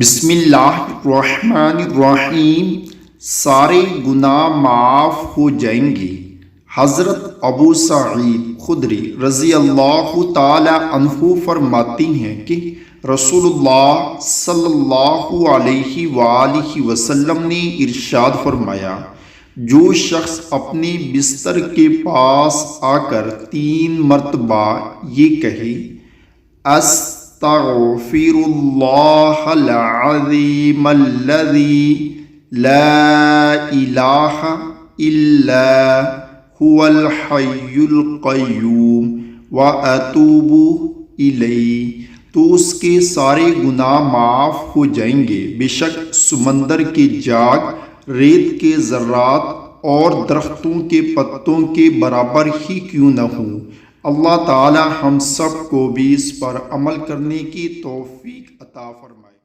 بسم اللہ الرحمن الرحیم۔ سارے گناہ معاف ہو جائیں گے۔ حضرت ابو سعید خدری رضی اللہ تعالی عنہ فرماتی ہیں کہ رسول اللہ صلی اللہ علیہ وآلہ وسلم نے ارشاد فرمایا، جو شخص اپنے بستر کے پاس آ کر 3 مرتبہ یہ کہے، استغفر اللہ العظیم الذی لا الہ الا هو الحی القیوم واتوب الیہ، تو اس کے سارے گناہ معاف ہو جائیں گے، بے شک سمندر کے جاگ ریت کے ذرات اور درختوں کے پتوں کے برابر ہی کیوں نہ ہوں۔ اللہ تعالی ہم سب کو بھی اس پر عمل کرنے کی توفیق عطا فرمائے۔